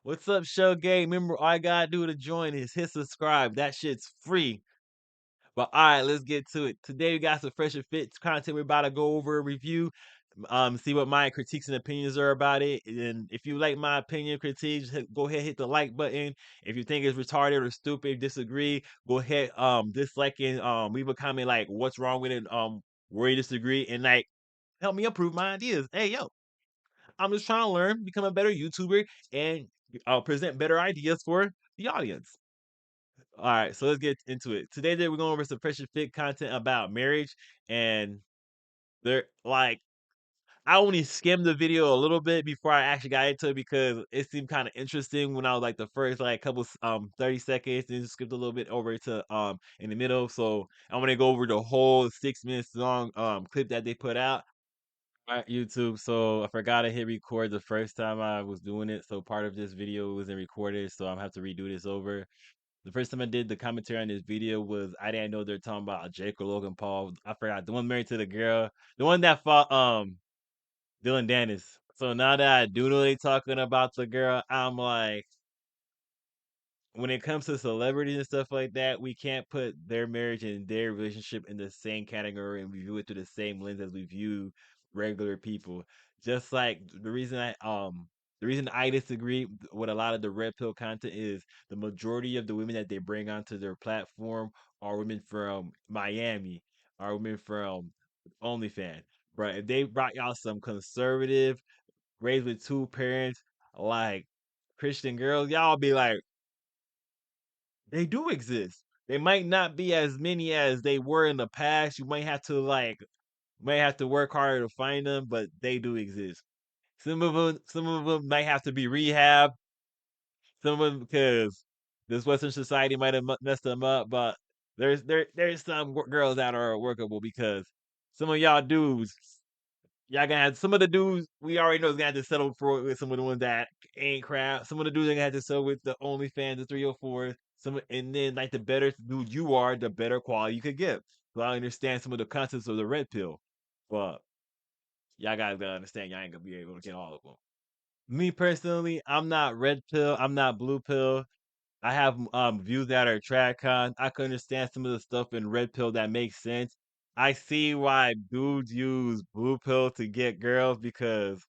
What's up, show game? Remember, all I gotta do to join is hit subscribe. That shit's free. But all right, let's get to it. Today we got some fresh and fit content. We're about to go over a review, see what my critiques and opinions are about it. And if you like my opinion critiques, go ahead hit the like button. If you think it's retarded or stupid, disagree, go ahead dislike and leave a comment like what's wrong with it, where you disagree, and like help me improve my ideas. Hey yo, I'm just trying to learn, become a better YouTuber, and present better ideas for the audience. All right, so let's get into it. Today, we're going over some fresh and fit content about marriage, and they're like, I only skimmed the video a little bit before I actually got into it because it seemed kind of interesting when I was like the first like couple 30 seconds, and just skipped a little bit over to in the middle. So I want to go over the whole 6 minutes long clip that they put out on YouTube. So I forgot to hit record the first time I was doing it. So part of this video wasn't recorded, so I'm gonna have to redo this over. The first time I did the commentary on this video was I didn't know they're talking about Jake or Logan Paul. I forgot the one married to the girl, the one that fought Dylan Dennis. So now that I do know they talking about the girl, I'm like, when it comes to celebrities and stuff like that, we can't put their marriage and their relationship in the same category and view it through the same lens as we view regular people. Just like the reason I disagree with a lot of the red pill content is the majority of the women that they bring onto their platform are women from Miami, are women from OnlyFans. But if they brought y'all some conservative, raised with two parents, like Christian girls, y'all be like, they do exist. They might not be as many as they were in the past. You might have to work harder to find them, but they do exist. Some of them might have to be rehabbed. Some of them because this Western society might have messed them up, but there's some girls that are workable because some of y'all dudes, y'all gonna have some of the dudes we already know is gonna have to settle for with some of the ones that ain't crap. Some of the dudes are gonna have to settle with the OnlyFans, the 304. And then like the better dude you are, the better quality you could get. So I understand some of the concepts of the red pill, but y'all guys gotta understand y'all ain't gonna be able to get all of them. Me personally, I'm not red pill, I'm not blue pill. I have views that are TradCon. I can understand some of the stuff in red pill that makes sense. I see why dudes use blue pill to get girls because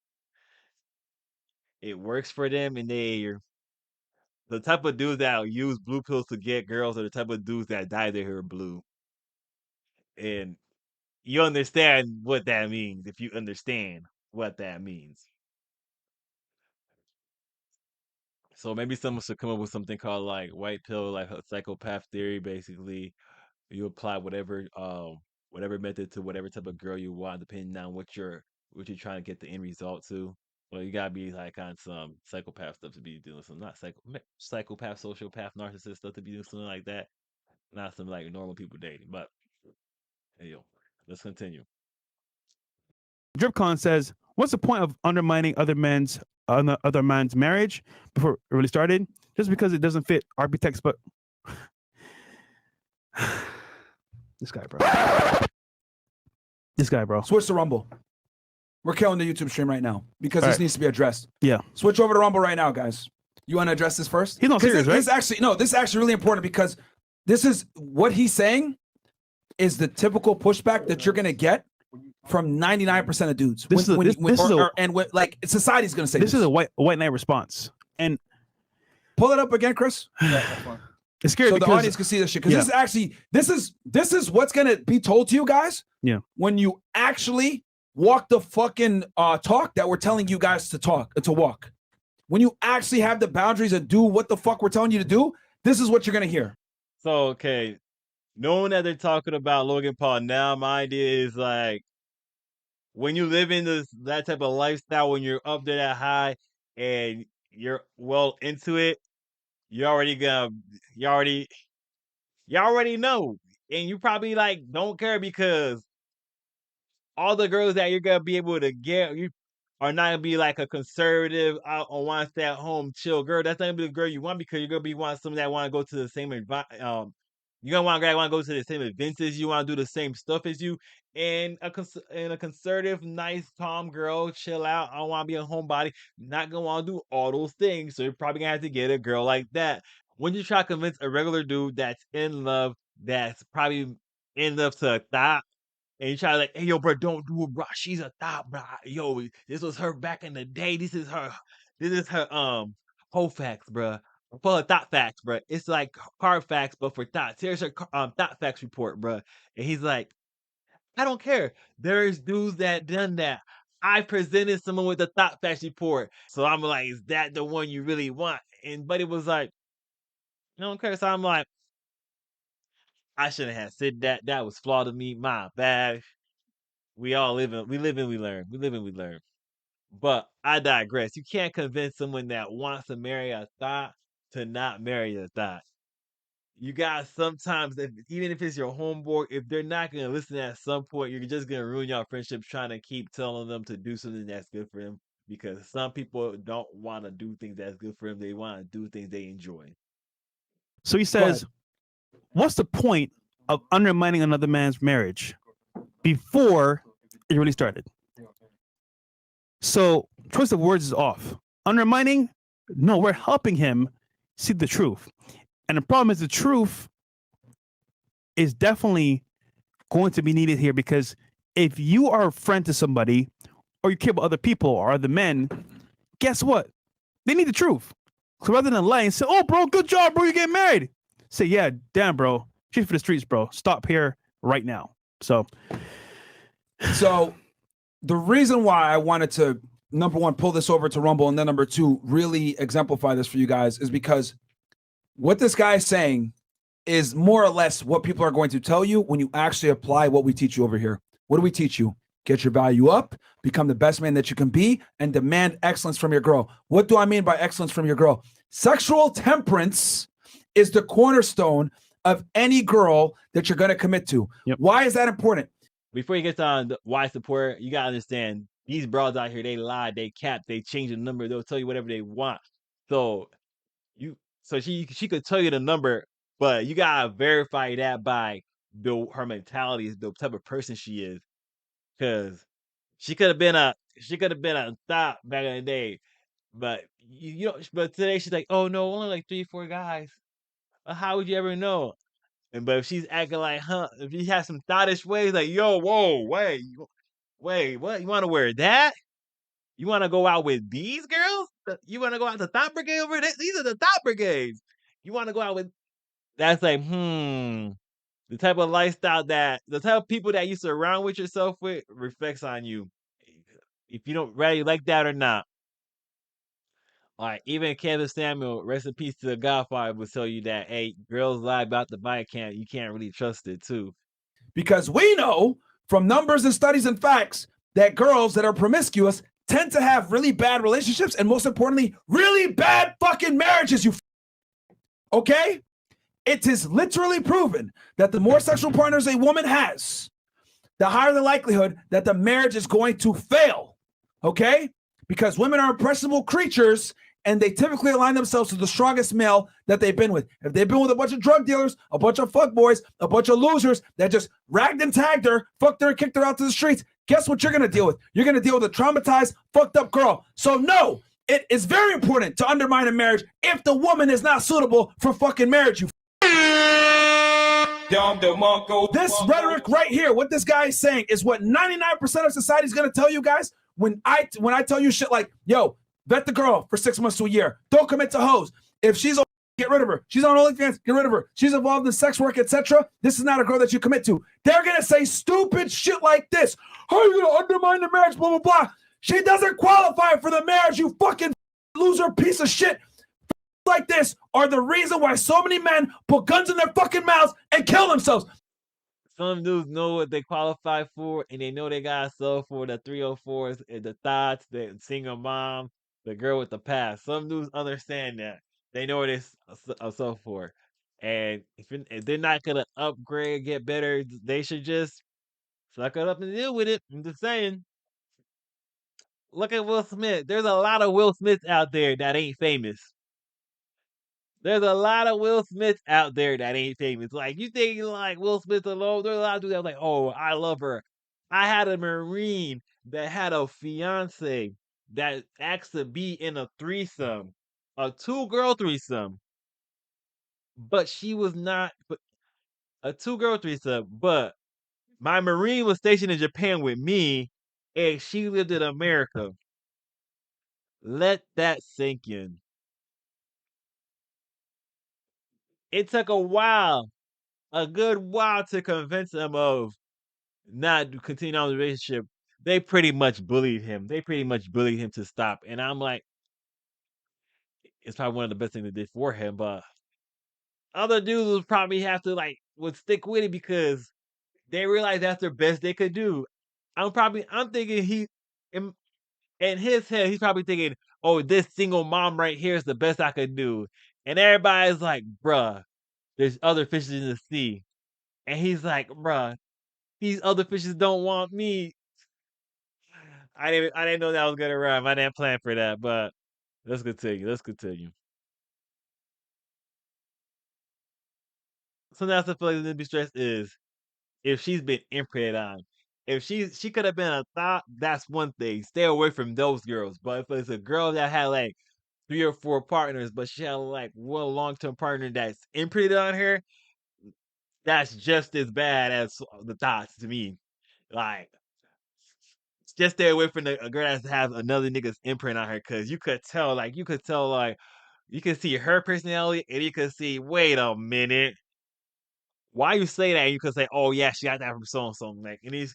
it works for them, and they're the type of dudes that use blue pills to get girls are the type of dudes that dye their hair blue. And you understand what that means if you understand what that means. So maybe someone should come up with something called like white pill, like a psychopath theory. Basically, you apply whatever method to whatever type of girl you want, depending on what you're trying to get the end result to. Well, you gotta be like on some psychopath stuff to be doing some not psychopath, sociopath, narcissist stuff to be doing something like that. Not some like normal people dating. But hey yo, let's continue. DripCon says, "What's the point of undermining other man's marriage before it really started? Just because it doesn't fit architects, but this guy, bro. Switch to Rumble. We're killing the YouTube stream right now because All this right. needs to be addressed. Yeah, Switch over to Rumble right now, guys. You want to address this first? he's not serious, right? This is actually really important because this is what he's saying is the typical pushback that you're gonna get from 99% of dudes. Like society's gonna say This is a white knight response, and pull it up again, Chris. it's scary So because the audience can see this shit. Because this is what's gonna be told to you guys. Yeah. When you actually walk the fucking talk that we're telling you guys to walk. When you actually have the boundaries and do what the fuck we're telling you to do, this is what you're gonna hear. So okay, knowing that they're talking about Logan Paul now, my idea is like when you live in that type of lifestyle, when you're up there that high and you're well into it, you already gonna you already you already know. And you probably like don't care because all the girls that you're gonna be able to get, you are not gonna be like a conservative out on one stay at home chill girl. That's not gonna be the girl you want because you're gonna be wanting someone that want to go to the same You're gonna want to go to the same events as you, want to do the same stuff as you. And a conservative, nice, calm girl, chill out. I don't want to be a homebody. Not gonna want to do all those things. So you're probably gonna have to get a girl like that. When you try to convince a regular dude that's in love, that's probably in love to a thought, and you try to like, hey yo, bro, don't do it, bro. She's a thought, bro. Yo, this was her back in the day. This is her whole facts, bro. For thought facts, bro. It's like hard facts, but for thoughts. Here's her thought facts report, bro. And he's like, I don't care. There's dudes that done that. I presented someone with a thought facts report. So I'm like, is that the one you really want? And Buddy was like, I don't care. So I'm like, I shouldn't have said that. That was flawed of me. My bad. We all we live and we learn. We live and we learn. But I digress. You can't convince someone that wants to marry a thought to not marry a thought. You guys sometimes, even if it's your homeboy, if they're not gonna listen at some point, you're just gonna ruin your friendship trying to keep telling them to do something that's good for them. Because some people don't want to do things that's good for them. They want to do things they enjoy. So he says, what's the point of undermining another man's marriage before it really started? So choice of words is off. Undermining? No, we're helping him see the truth. And the problem is the truth is definitely going to be needed here, because if you are a friend to somebody or you care about other people or other men, guess what? They need the truth. So rather than lie and say, oh, bro, good job, bro, you get married. Say, yeah, damn, bro. She's for the streets, bro. Stop here right now. So the reason why I wanted to, number one, pull this over to Rumble, and then number two, really exemplify this for you guys, is because what this guy is saying is more or less what people are going to tell you when you actually apply what we teach you over here. What do we teach you? Get your value up, become the best man that you can be, and demand excellence from your girl. What do I mean by excellence from your girl? Sexual temperance is the cornerstone of any girl that you're going to commit to. Yep. Why is that important? Before you get on why support, you got to understand, these broads out here, they lie, they cap, they change the number, they'll tell you whatever they want. So she could tell you the number, but you gotta verify that by her mentality, the type of person she is. Cause she could have been a thought back in the day, but but today she's like, oh no, only like 3-4 guys. How would you ever know? But if she's acting like, if she has some thottish ways, like, yo, whoa, wait, what? You want to wear that? You want to go out with these girls? You want to go out the thought brigade over there? These are the thought brigades. You want to go out with? That's like, the type of lifestyle the type of people that you surround with yourself with reflects on you. If you don't really like that or not. Like, even Kevin Samuel, rest in peace to the Godfather, will tell you that, hey, girls lie about the body count. You can't really trust it too. Because we know from numbers and studies and facts that girls that are promiscuous tend to have really bad relationships, and most importantly, really bad fucking marriages. Okay? It is literally proven that the more sexual partners a woman has, the higher the likelihood that the marriage is going to fail. Okay? Because women are impressionable creatures, and they typically align themselves to the strongest male that they've been with. If they've been with a bunch of drug dealers, a bunch of fuckboys, a bunch of losers that just ragged and tagged her, fucked her, and kicked her out to the streets, guess what you're going to deal with? You're going to deal with a traumatized, fucked up girl. So no, it is very important to undermine a marriage if the woman is not suitable for fucking marriage. This rhetoric right here, what this guy is saying, is what 99% of society is going to tell you guys when I tell you shit like, yo, vet the girl for 6 months to a year. Don't commit to hoes. If she's on, get rid of her. She's on OnlyFans, get rid of her. She's involved in sex work, etc. This is not a girl that you commit to. They're going to say stupid shit like this. How are you going to undermine the marriage, blah, blah, blah. She doesn't qualify for the marriage, you fucking loser piece of shit. Like this are the reason why so many men put guns in their fucking mouths and kill themselves. Some dudes know what they qualify for, and they know they gotta sell for the 304s, the thoughts, the single mom, the girl with the past. Some dudes understand that. They know what it's sell for. And if they're not gonna upgrade, get better, they should just suck it up and deal with it. I'm just saying. Look at Will Smith. There's a lot of Will Smiths out there that ain't famous. There's a lot of Will Smiths out there that ain't famous. Like, you think like Will Smith alone? There's a lot of dudes that like, oh, I love her. I had a Marine that had a fiance that asked to be in a threesome, a 2-girl threesome, but she was not but a 2-girl threesome, but my Marine was stationed in Japan with me, and she lived in America. Let that sink in. It took a good while to convince him of not to continue on the relationship. They pretty much bullied him. They pretty much bullied him to stop. And I'm like, it's probably one of the best things they did for him, but other dudes would probably have to would stick with it because they realized that's the best they could do. I'm thinking in his head, he's probably thinking, oh, this single mom right here is the best I could do. And everybody's like, bruh, there's other fishes in the sea. And he's like, bruh, these other fishes don't want me. I didn't know that was gonna rhyme. I didn't plan for that, but let's continue. Let's continue. Something else I feel like to be stressed is if she's been imprinted on. If she could have been a thought, that's one thing. Stay away from those girls. But if it's a girl that had like 3 or 4 partners, but she had like one long-term partner that's imprinted on her, that's just as bad as the thoughts to me. Like, just stay away from a girl that has another nigga's imprint on her, cause you could see her personality, and you could see, wait a minute, why you say that? And you could say, oh yeah, she got that from so and so. Like, and you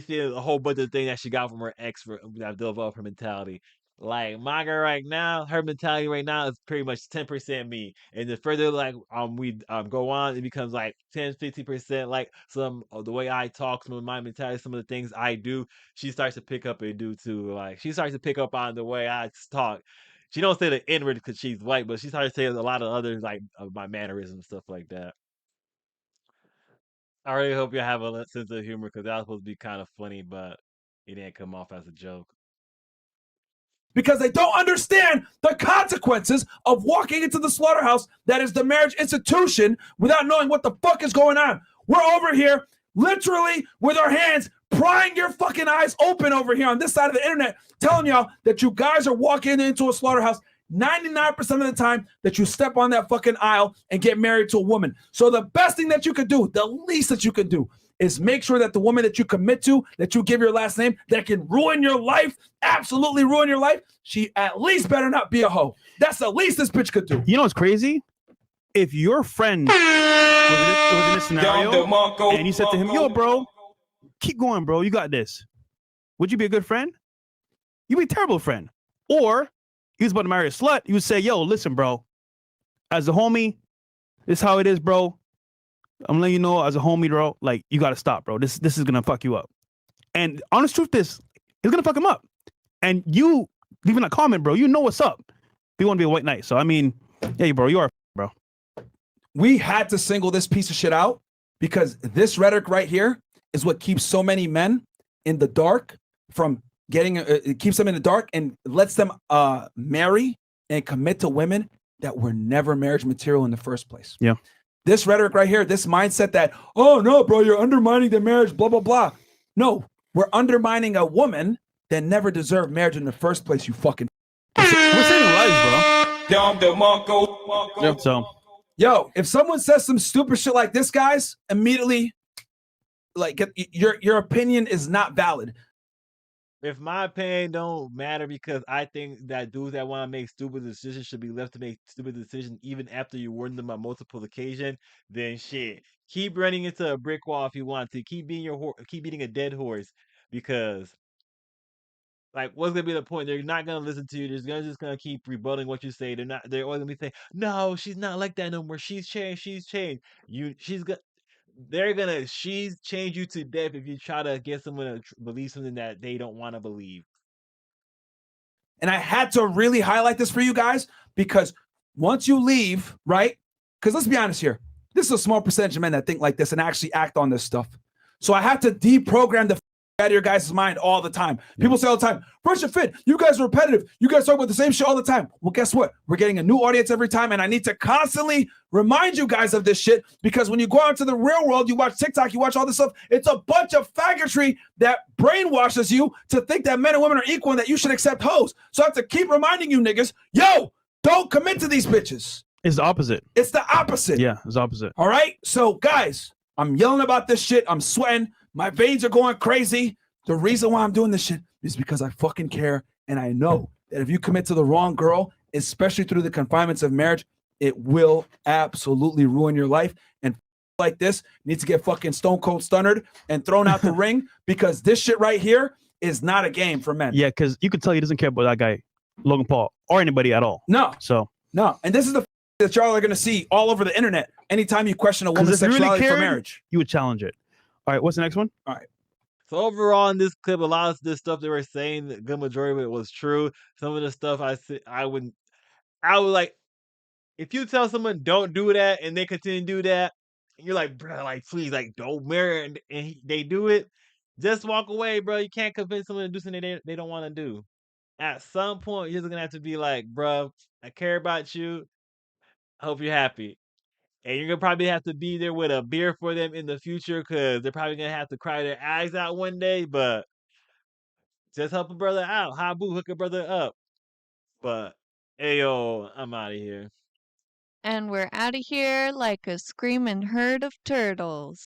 see a whole bunch of things that she got from her ex for that developed her mentality. Like my girl right now, her mentality right now is pretty much 10% me. And the further we go on, it becomes like 10-15% like some of the way I talk, some of my mentality, some of the things I do, she starts to pick up and do too. Like she starts to pick up on the way I talk. She don't say the N-word because she's white, but she starts saying a lot of others like my mannerisms and stuff like that. I really hope you have a sense of humor because that was supposed to be kind of funny, but it didn't come off as a joke. Because they don't understand the consequences of walking into the slaughterhouse that is the marriage institution without knowing what the fuck is going on. We're over here literally with our hands prying your fucking eyes open over here on this side of the internet, telling y'all that you guys are walking into a slaughterhouse 99% of the time that you step on that fucking aisle and get married to a woman. So the best thing that you could do, the least that you could do, is make sure that the woman that you commit to, that you give your last name, that can ruin your life, absolutely ruin your life, she at least better not be a hoe. That's the least this bitch could do. You know what's crazy? If your friend was in this scenario and you said to him, yo, bro, keep going, bro, you got this. Would you be a good friend? You'd be a terrible friend. Or he was about to marry a slut, you would say, yo, listen, bro, as a homie, this is how it is, bro. I'm letting you know as a homie, bro, like, you got to stop, bro. This is going to fuck you up. And honest truth is, it's going to fuck him up. And you leaving a comment, bro, you know what's up. You want to be a white knight. So, I mean, yeah, bro, you are, bro. We had to single this piece of shit out because this rhetoric right here is what keeps so many men in the dark from getting, it keeps them in the dark and lets them marry and commit to women that were never marriage material in the first place. Yeah. This rhetoric right here, this mindset that, oh no, bro, you're undermining the marriage, blah, blah, blah. No, we're undermining a woman that never deserved marriage in the first place, you fucking. We're saving lives, bro. Yep. So, yo, if someone says some stupid shit like this, guys, immediately, like, your opinion is not valid. If my opinion don't matter because I think that dudes that want to make stupid decisions should be left to make stupid decisions even after you warn them on multiple occasions, then shit. Keep running into a brick wall if you want to. Keep beating a dead horse because like what's gonna be the point? They're not gonna listen to you. They're just gonna keep rebutting what you say. They're always gonna be saying, no, she's not like that no more. She's changed. She's change you to death if you try to get someone to believe something that they don't want to believe. And I had to really highlight this for you guys because once you leave, right? Because let's be honest here, this is a small percentage of men that think like this and actually act on this stuff. So I had to deprogram the out of your guys' mind all the time. People say all the time, Fresh and Fit, you guys are repetitive. You guys talk about the same shit all the time. Well, guess what? We're getting a new audience every time, and I need to constantly remind you guys of this shit, because when you go out into the real world, you watch TikTok, you watch all this stuff, it's a bunch of faggotry that brainwashes you to think that men and women are equal and that you should accept hoes. So I have to keep reminding you niggas, yo, don't commit to these bitches. It's the opposite. It's the opposite. Yeah, it's the opposite. All right? So, guys, I'm yelling about this shit. I'm sweating. My veins are going crazy. The reason why I'm doing this shit is because I fucking care. And I know that if you commit to the wrong girl, especially through the confinements of marriage, it will absolutely ruin your life. And like this needs to get fucking stone cold stunnered and thrown out the ring, because this shit right here is not a game for men. Yeah, because you can tell he doesn't care about that guy, Logan Paul, or anybody at all. No. So. No. And this is the that y'all are going to see all over the internet anytime you question a woman's sexuality for marriage. You would challenge it. All right, what's the next one? All right. So overall in this clip, a lot of this stuff they were saying, the good majority of it was true. Some of the stuff I would like, if you tell someone don't do that and they continue to do that, and you're like, bro, like please, like don't marry, and they do it, just walk away, bro. You can't convince someone to do something they don't want to do. At some point, you're just gonna have to be like, bro, I care about you. I hope you're happy. And you're gonna probably have to be there with a beer for them in the future, because they're probably gonna have to cry their eyes out one day. But just help a brother out. Habu, hook a brother up. But hey yo, I'm out of here. And we're out of here like a screaming herd of turtles.